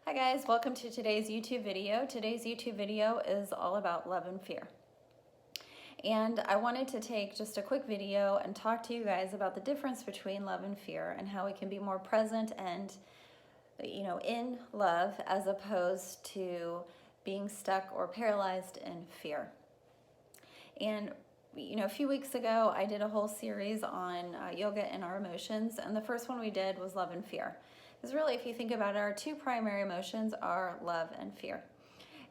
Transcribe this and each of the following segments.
Hi guys, welcome to today's YouTube video. Today's YouTube video is all about love and fear. And I wanted to take just a quick video and talk to you guys about the difference between love and fear and how we can be more present and, in love as opposed to being stuck or paralyzed in fear. And a few weeks ago, I did a whole series on yoga and our emotions, and the first one we did was love and fear. Because really, if you think about it, our two primary emotions are love and fear.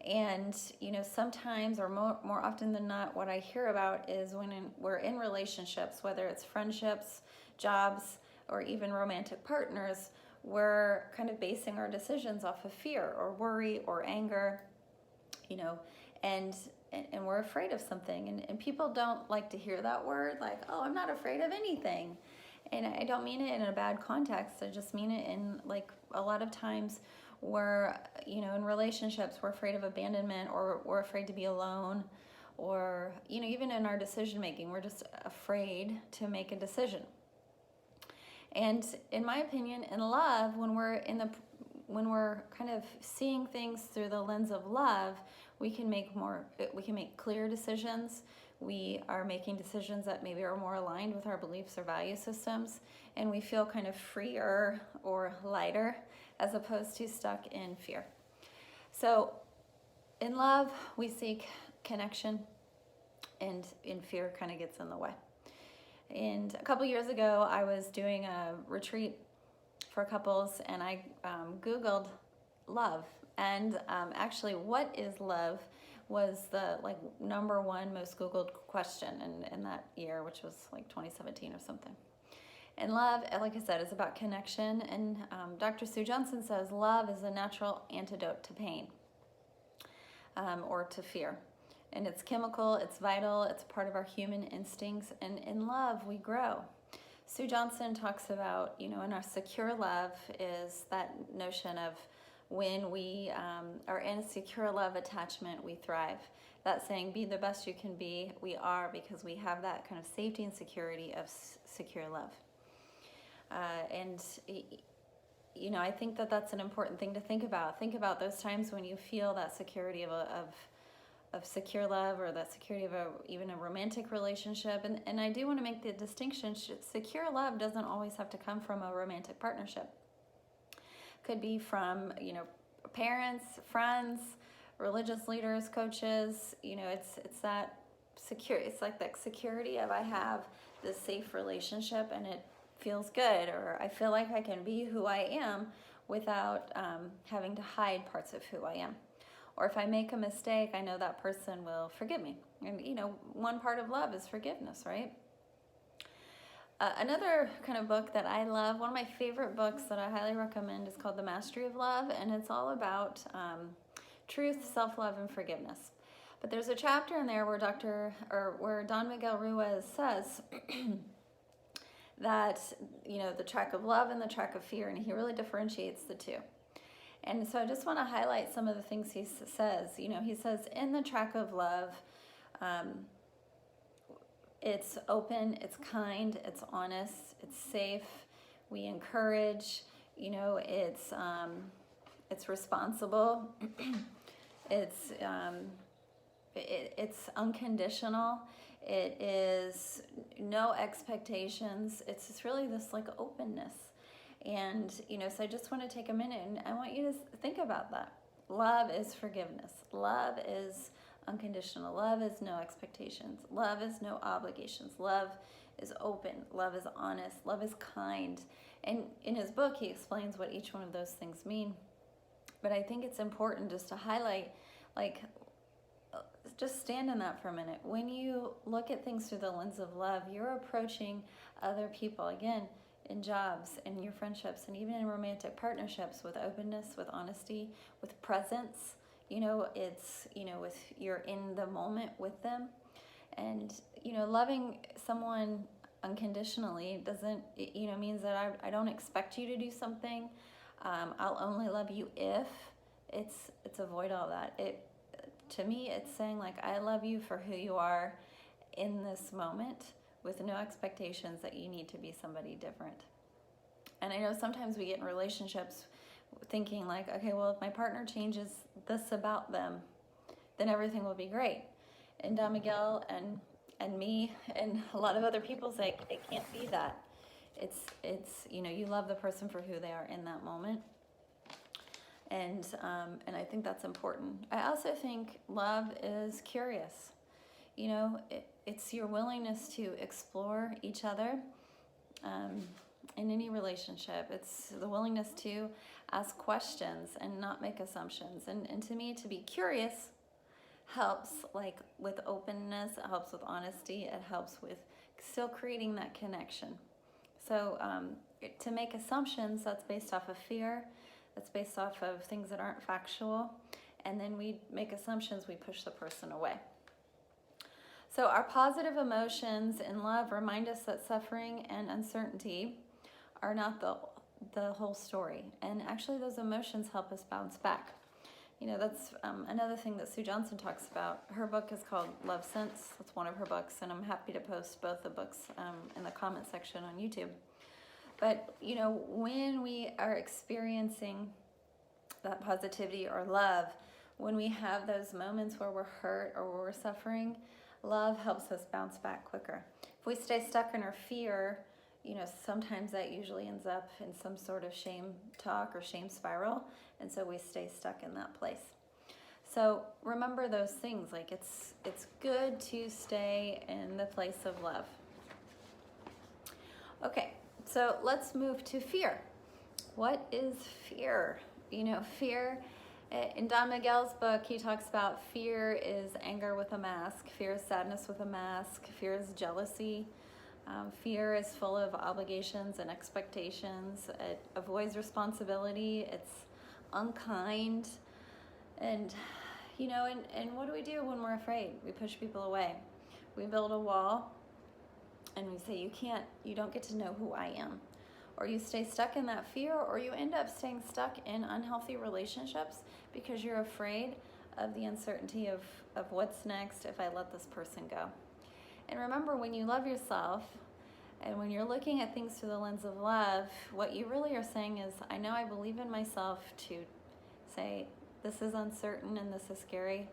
And, sometimes or more often than not, what I hear about is when we're in relationships, whether it's friendships, jobs, or even romantic partners, we're kind of basing our decisions off of fear or worry or anger, and we're afraid of something. And people don't like to hear that word, like, oh, I'm not afraid of anything. And I don't mean it in a bad context. I just mean it in, like, a lot of times we're, in relationships, we're afraid of abandonment, or we're afraid to be alone, or, even in our decision making, we're just afraid to make a decision. And in my opinion, in love, when we're kind of seeing things through the lens of love, we can make clear decisions. We are making decisions that maybe are more aligned with our beliefs or value systems, and we feel kind of freer or lighter as opposed to stuck in fear. So in love, we seek connection, and in fear kind of gets in the way. And a couple years ago, I was doing a retreat for couples, and I Googled love. And actually, what is love was the number one most Googled question in that year, which was like 2017 or something. And love, like I said, is about connection. And Dr. Sue Johnson says love is a natural antidote to pain or to fear. And it's chemical, it's vital, it's part of our human instincts. And in love, we grow. Sue Johnson talks about, in our secure love is that notion of when we are in a secure love attachment, we thrive. That saying, be the best you can be, we are, because we have that kind of safety and security of secure love. And I think that that's an important thing to think about. Think about those times when you feel that security of secure love, or that security of even a romantic relationship. And I do want to make the distinction, secure love doesn't always have to come from a romantic partnership. Could be from, parents, friends, religious leaders, coaches. It's that secure. It's like that security of, I have this safe relationship and it feels good, or I feel like I can be who I am without having to hide parts of who I am. Or if I make a mistake, I know that person will forgive me. And one part of love is forgiveness, right? Another kind of book that I love, one of my favorite books that I highly recommend, is called The Mastery of Love, and it's all about truth, self-love, and forgiveness. But there's a chapter in there where Don Miguel Ruiz says that the track of love and the track of fear, and he really differentiates the two. And so I just want to highlight some of the things he says. He says in the track of love, it's open, it's kind, it's honest, it's safe. We encourage, it's responsible. It's unconditional. It is no expectations. It's just really this openness. And, so I just want to take a minute and I want you to think about that. Love is forgiveness. Love is unconditional. Love is no expectations. Love is no obligations. Love is open. Love is honest. Love is kind. And in his book, he explains what each one of those things mean. But I think it's important just to highlight, just stand in that for a minute. When you look at things through the lens of love, you're approaching other people, again, in jobs, in your friendships, and even in romantic partnerships, with openness, with honesty, with presence. With you're in the moment with them. And, loving someone unconditionally doesn't, means that I don't expect you to do something. I'll only love you if. It's avoid all that. To me, it's saying, I love you for who you are in this moment, with no expectations that you need to be somebody different. And I know sometimes we get in relationships thinking like, okay, well, if my partner changes this about them, then everything will be great. And Don Miguel and me and a lot of other people say it can't be that. It's you love the person for who they are in that moment. And I think that's important. I also think love is curious. It's your willingness to explore each other in any relationship. It's the willingness to ask questions and not make assumptions. And to me, to be curious helps, like, with openness, it helps with honesty, it helps with still creating that connection. So to make assumptions, that's based off of fear, that's based off of things that aren't factual, and then we make assumptions, we push the person away. So our positive emotions in love remind us that suffering and uncertainty are not the whole story. And actually those emotions help us bounce back. That's another thing that Sue Johnson talks about. Her book is called Love Sense. That's one of her books, and I'm happy to post both the books in the comment section on YouTube. But, when we are experiencing that positivity or love, when we have those moments where we're hurt or where we're suffering, love helps us bounce back quicker. If we stay stuck in our fear, sometimes that usually ends up in some sort of shame talk or shame spiral, and so we stay stuck in that place. So remember those things, like it's good to stay in the place of love. Okay, so let's move to fear. What is fear? Fear, in Don Miguel's book, he talks about fear is anger with a mask, fear is sadness with a mask, fear is jealousy. Fear is full of obligations and expectations. It avoids responsibility. It's unkind. And, and what do we do when we're afraid? We push people away. We build a wall and we say, you don't get to know who I am. Or you stay stuck in that fear, or you end up staying stuck in unhealthy relationships because you're afraid of the uncertainty of what's next if I let this person go. And remember, when you love yourself and when you're looking at things through the lens of love, what you really are saying is, I know I believe in myself to say, this is uncertain and this is scary,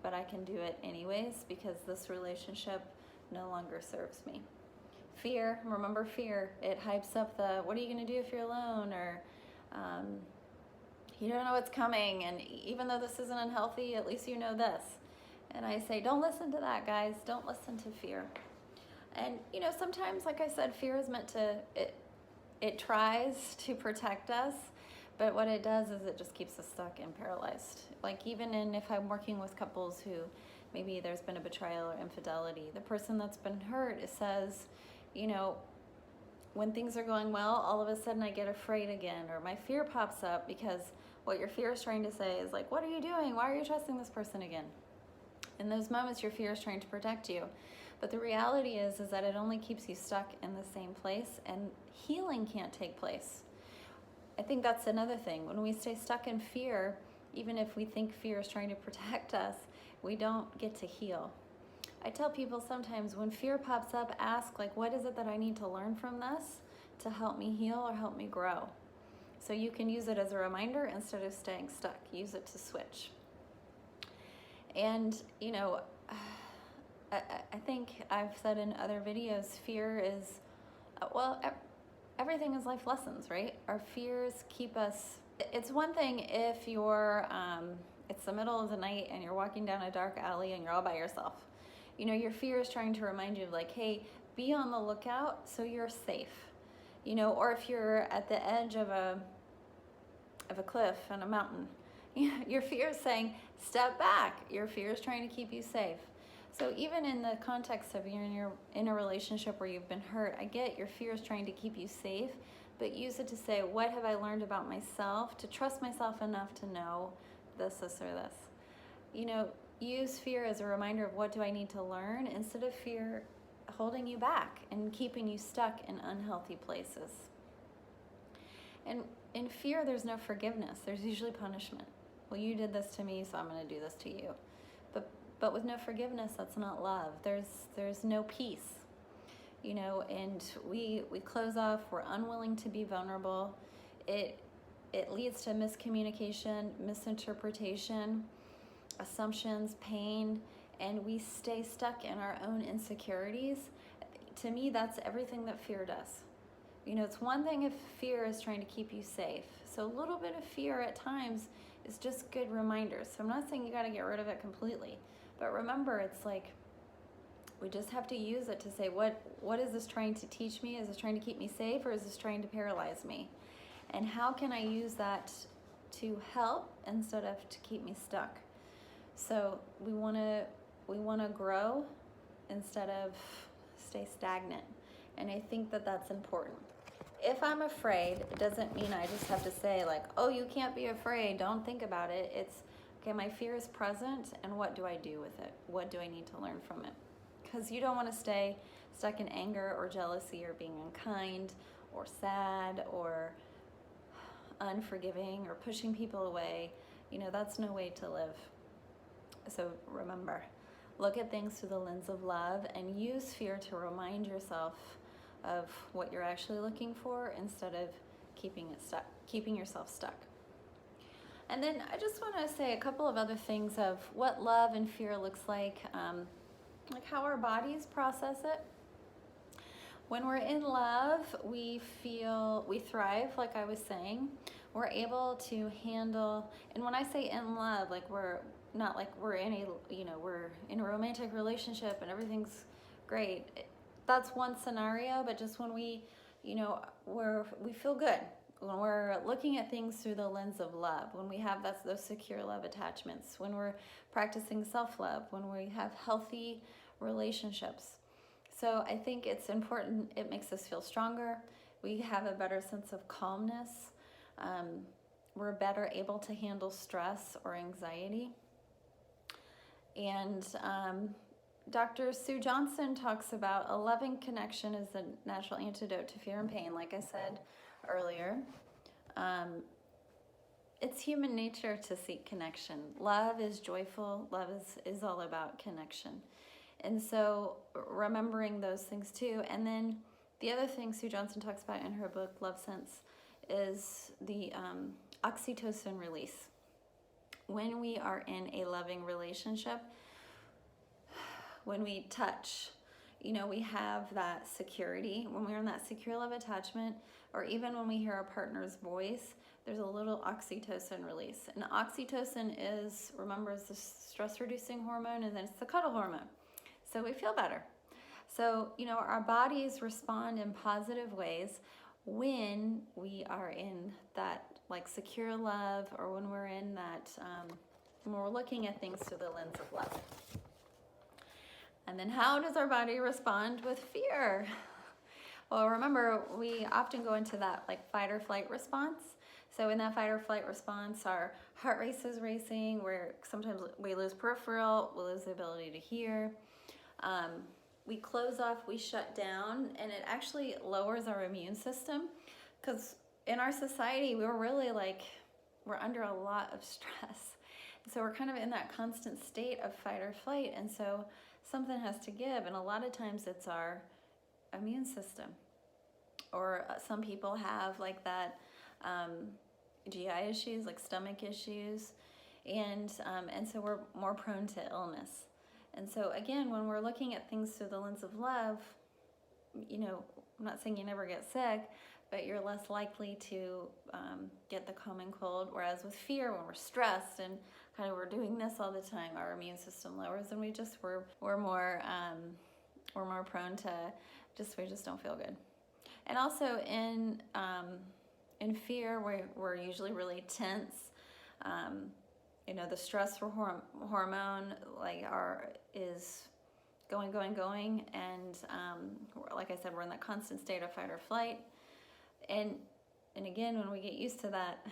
but I can do it anyways because this relationship no longer serves me. Fear, remember fear, it hypes up the, what are you going to do if you're alone? Or you don't know what's coming. And even though this isn't unhealthy, at least you know this. And I say, don't listen to that, guys. Don't listen to fear. And, sometimes, like I said, fear is meant to, it tries to protect us, but what it does is it just keeps us stuck and paralyzed. Like even if I'm working with couples who maybe there's been a betrayal or infidelity, the person that's been hurt, it says, when things are going well, all of a sudden I get afraid again, or my fear pops up because what your fear is trying to say is like, what are you doing? Why are you trusting this person again? In those moments, your fear is trying to protect you. But the reality is that it only keeps you stuck in the same place, and healing can't take place. I think that's another thing. When we stay stuck in fear, even if we think fear is trying to protect us, we don't get to heal. I tell people sometimes when fear pops up, ask, like, what is it that I need to learn from this to help me heal or help me grow? So you can use it as a reminder instead of staying stuck. Use it to switch. And, I think I've said in other videos, fear is, everything is life lessons, right? Our fears keep us, it's one thing if you're, it's the middle of the night and you're walking down a dark alley and you're all by yourself. Your fear is trying to remind you, like, hey, be on the lookout so you're safe. Or if you're at the edge of a cliff on a mountain, your fear is saying, step back. Your fear is trying to keep you safe. So even in the context of you're in a relationship where you've been hurt, I get your fear is trying to keep you safe, but use it to say, what have I learned about myself to trust myself enough to know this or this? Use fear as a reminder of what do I need to learn instead of fear holding you back and keeping you stuck in unhealthy places. And in fear, there's no forgiveness. There's usually punishment. Well, you did this to me, so I'm going to do this to you. But with no forgiveness, that's not love. There's no peace, and we close off. We're unwilling to be vulnerable. It it leads to miscommunication, misinterpretation, assumptions, pain, and we stay stuck in our own insecurities. To me, that's everything that fear does. You know, it's one thing if fear is trying to keep you safe. So a little bit of fear at times is just good reminders. So I'm not saying you got to get rid of it completely, but remember, it's like we just have to use it to say, what is this trying to teach me? Is this trying to keep me safe, or is this trying to paralyze me? And how can I use that to help instead of to keep me stuck? So we want to grow instead of stay stagnant. And I think that that's important. If I'm afraid, it doesn't mean I just have to say like, oh, you can't be afraid, don't think about it. It's, okay, my fear is present, and what do I do with it? What do I need to learn from it? Because you don't want to stay stuck in anger or jealousy or being unkind or sad or unforgiving or pushing people away. You know, that's no way to live. So remember, look at things through the lens of love and use fear to remind yourself of what you're actually looking for instead of keeping yourself stuck. And then I just want to say a couple of other things of what love and fear looks like how our bodies process it. When we're in love, we thrive, like I was saying. We're able to handle, and when I say in love, like we're not like we're in we're in a romantic relationship and everything's great. That's one scenario, but just when we feel good, when we're looking at things through the lens of love, when we have those secure love attachments, when we're practicing self-love, when we have healthy relationships. So I think it's important. It makes us feel stronger. We have a better sense of calmness. We're better able to handle stress or anxiety. And Dr. Sue Johnson talks about a loving connection is the natural antidote to fear and pain, like I said earlier. It's human nature to seek connection. Love is joyful. Love is all about connection. And so remembering those things too. And then the other thing Sue Johnson talks about in her book, Love Sense, is the oxytocin release. When we are in a loving relationship, when we touch, we have that security. When we're in that secure love attachment, or even when we hear our partner's voice, there's a little oxytocin release. And oxytocin is the stress-reducing hormone, and then it's the cuddle hormone. So we feel better. So, our bodies respond in positive ways when we are in that secure love, or when we're in that, when we're looking at things through the lens of love. And then how does our body respond with fear? Well, remember, we often go into that fight or flight response. So in that fight or flight response, our heart rate is racing, where sometimes we lose peripheral, we lose the ability to hear. We close off, we shut down, and it actually lowers our immune system, because in our society, we're really we're under a lot of stress. So we're kind of in that constant state of fight or flight, and so something has to give, and a lot of times it's our immune system. Or some people have that GI issues, stomach issues, and so we're more prone to illness. And so again, when we're looking at things through the lens of love, I'm not saying you never get sick, but you're less likely to get the common cold. Whereas with fear, when we're stressed and we're doing this all the time, our immune system lowers, and we're more prone to we just don't feel good. And also in fear, we're usually really tense. The stress hormone is going, and like I said, we're in that constant state of fight or flight. And again, when we get used to that,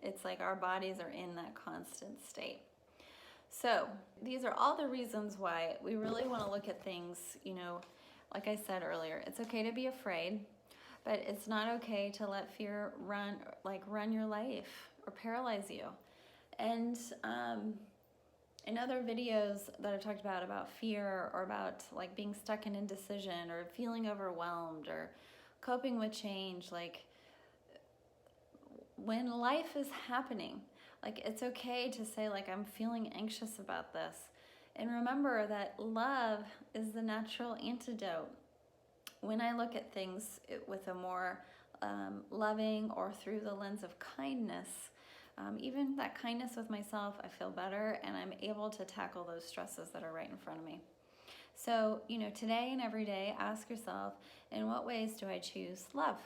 it's our bodies are in that constant state. So these are all the reasons why we really want to look at things, like I said earlier, it's okay to be afraid, but it's not okay to let fear run your life or paralyze you. And in other videos that I've talked about fear, or about being stuck in indecision, or feeling overwhelmed, or coping with change, when life is happening, like it's okay to say like, I'm feeling anxious about this. And remember that love is the natural antidote. When I look at things with a more loving or through the lens of kindness, even that kindness with myself, I feel better and I'm able to tackle those stresses that are right in front of me. So, today and every day, ask yourself, in what ways do I choose love?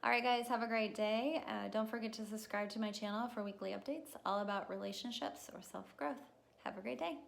All right, guys, have a great day. Don't forget to subscribe to my channel for weekly updates all about relationships or self-growth. Have a great day.